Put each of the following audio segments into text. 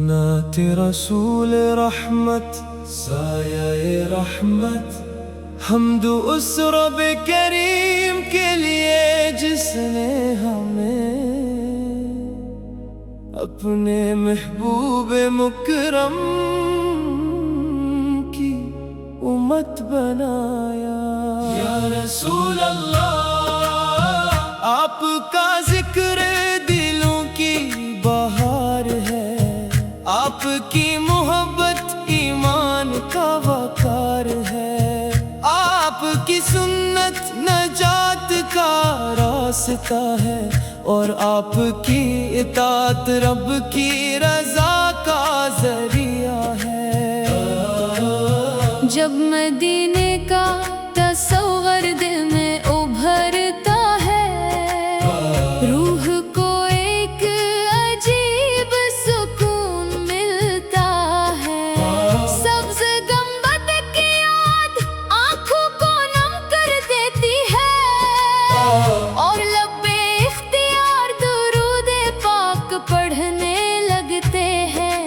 نعت رسول رحمت سایہ رحمت، حمد اس رب کریم کے لیے جس نے ہمیں اپنے محبوب مکرم کی امت بنایا۔ یا رسول اللہ، آپ کا ذکر دلوں کی بہار ہے، آپ کی محبت ایمان کا وقار ہے، آپ کی سنت نجات کا راستہ ہے، اور آپ کی اطاعت رب کی رضا کا ذریعہ ہے۔ جب مدینے کا تصور دل میں ابھرتا ہے، روح کو ایک عجیب سکون ملتا ہے، سبز گنبد کی یاد آنکھوں کو نم کر دیتی ہے، اور لب اختیار درود پاک پڑھنے لگتے ہیں۔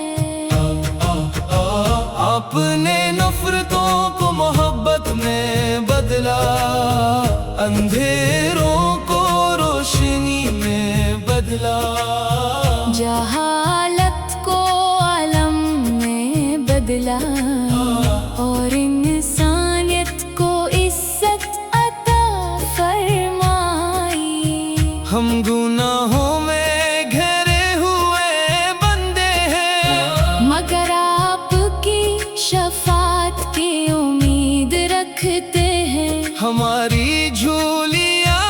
آپ نے نفرتوں کو محبت میں بدلا، اندھیروں کو روشنی میں بدلا، جہالت کو علم میں بدلا، اور انسانیت کو عزت عطا فرمائی۔ ہم گناہوں میں گھرے ہوئے بندے ہیں، مگر آپ کی شفاعت کی امید رکھتے ہیں۔ ہماری جھولیاں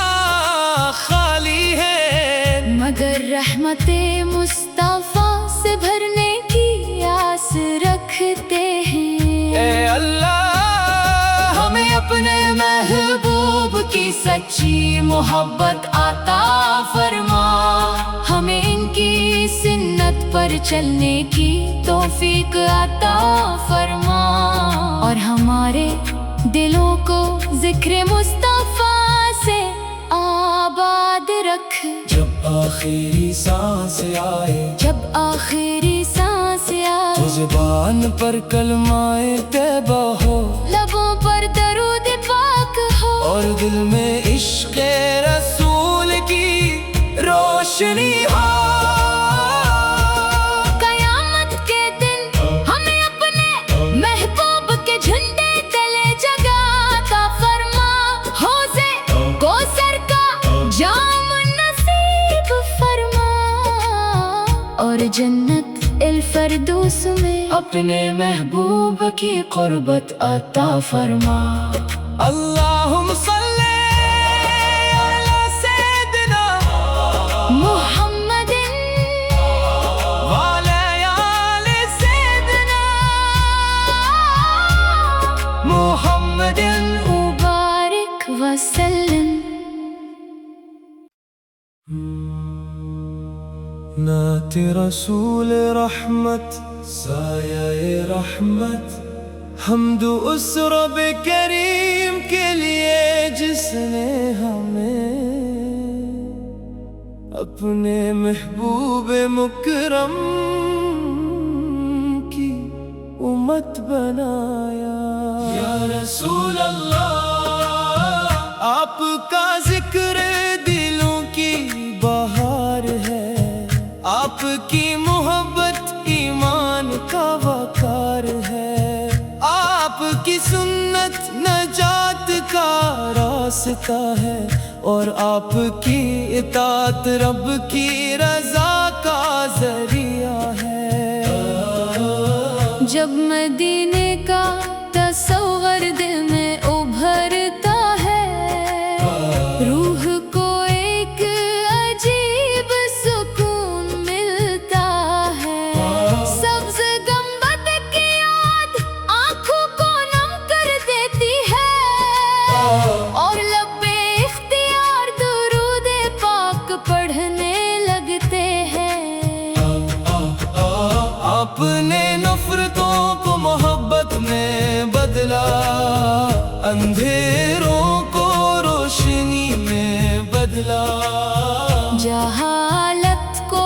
خالی ہے، مگر رحمت مصطفیٰ سے بھرنے کی آس رکھتے ہیں۔ اے اللہ، ہمیں اپنے محبوب کی سچی محبت عطا فرما، ہمیں ان کی سنت پر چلنے کی توفیق عطا فرما، اور ہمارے دلوں کو ذکر مصطفیٰ سے آباد رکھ۔ جب آخری سانس آئے، جب آخری سانس آئے، تو زبان پر کلمہ طیبہ ہو، لبوں پر درود پاک ہو، اور دل میں عشق رسول کی روشنی ہو۔ قیامت کے دن ہمیں اپنے محبوب کے جھنڈے تلے جگہ عطا فرما، حوضے کوثر کا جام نصیب فرما، اور جنت الفردوس میں اپنے محبوب کی قربت عطا فرما۔ اللہم صلی علی سیدنا محمد وعلی آل سیدنا محمد۔ مبارک وسلم۔ نعت رسول رحمت سایہ رحمت، حمد اس رب کریم کے لیے جس نے ہمیں اپنے محبوب مکرم کی امت بنایا۔ یا رسول اللہ، آپ کا ذکر دلوں کی بہار ہے، آپ کی محبت ایمان کا وقار ہے، آپ کی سنت نجات کا راستہ ہے، اور آپ کی اطاعت رب کی رضا کا ذریعہ ہے۔ جب مدینے کا تصور دل میں ابھرتا ہے، روح کو ایک عجیب سکون ملتا ہے، سبز گنبد کی یاد آنکھوں کو نم کر دیتی ہے، اور لب اختیار درود پاک پڑھنے لگتے ہیں۔ آپ نے نفرتوں کو محبت میں بدلا، اندھیروں کو روشنی میں بدلا، جہالت کو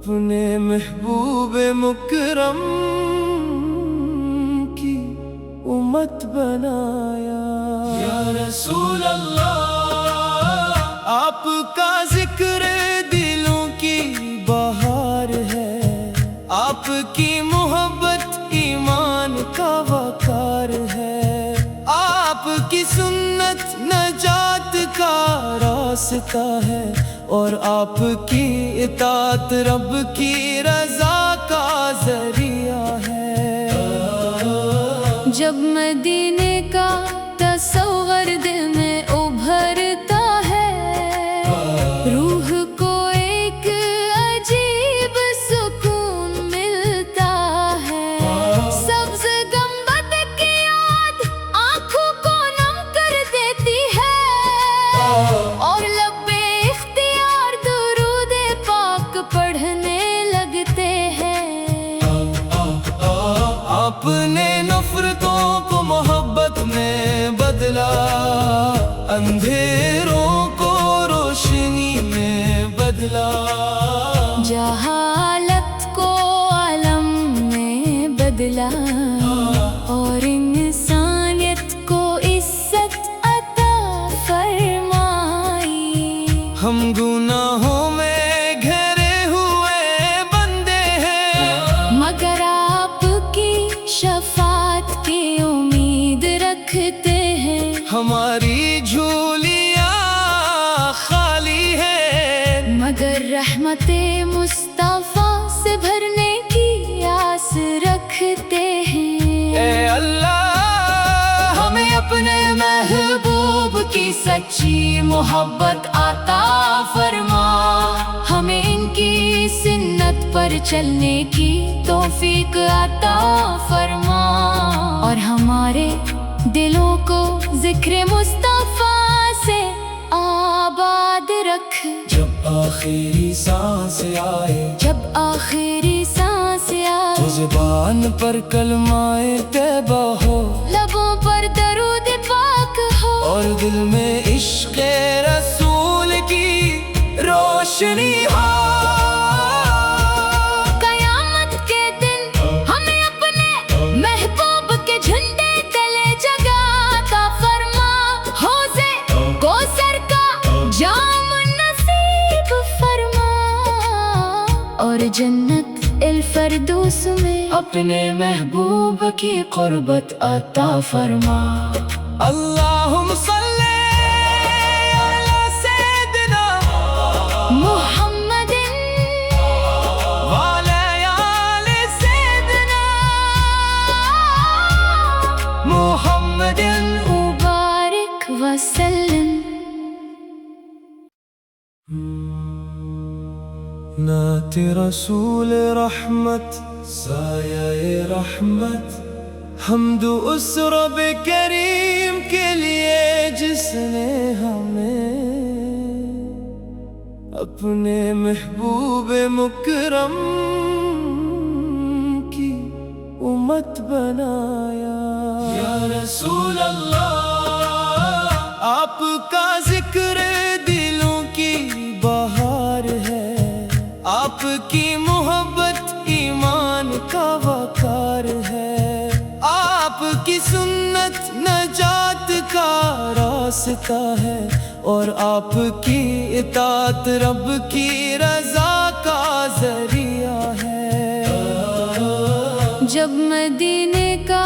اپنے محبوب مکرم کی امت بنایا۔ یا رسول اللہ، آپ کا ذکر دلوں کی بہار ہے، آپ کی محبت ایمان کا وقار ہے، آپ کی سنت نجات کا راستہ ہے، اور آپ کی اطاعت رب کی رضا کا ذریعہ ہے۔ جب مدینے کا تصور دل میں ابھرتا ہے، روح کو ایک عجیب سکون ملتا ہے۔ سبز گنبد کی یاد آنکھوں کو نم کر دیتی ہے، اور لبے اختیار درود پاک پڑھنے لگتے ہیں۔ آپ نے نفرتوں کو محبت میں بدلا، اندھیروں کو روشنی میں بدلا، جہالت کو علم میں بدلا، اور انسانیت کو عزت عطا فرمائی۔ ہم گناہوں میں گھرے ہوئے بندے ہیں، مگر آپ کی شفاعت کی امید رکھتے ہیں۔ ہماری جھولیاں خالی ہیں، مگر رحمت مصطفیٰ سے بھرنے کی آس رکھتے ہیں۔ اے اللہ، ہمیں اپنے محبوب کی سچی محبت عطا فرما، ہمیں ان کی سنت پر چلنے کی توفیق عطا فرما، اور ہمارے دلوں کو ذکر مصطفیٰ سے آباد رکھ۔ جب آخری سانس آئے، جب آخری سانس آئے، تو زبان پر کلمہ طیبہ ہو، لبوں پر درود پاک ہو، اور دل میں عشق رسول کی روشنی ہو۔ قیامت کے دن ہمیں اپنے محبوب کے جھنڈے تلے جگہ عطا فرما، حوضے کوثر کا جام نصیب فرما، اور جنت الفردوس میں اپنے محبوب کی قربت عطا فرما۔ اللہم صلی علی سیدنا محمد وعلی آل سیدنا محمد۔ مبارک وسلم۔ نعت رسول رحمت، سایہ رحمت، حمد اس رب کریم کے لیے جس نے ہمیں اپنے محبوب مکرم کی امت بنایا۔ یا رسول اللہ، آپ کا ذکر دلوں کی بہار ہے، آپ کی محبت ایمان کا وقار ہے، آپ کی سنت نجات کا راستہ ہے، اور آپ کی اطاعت رب کی رضا کا ذریعہ ہے۔ جب مدینے کا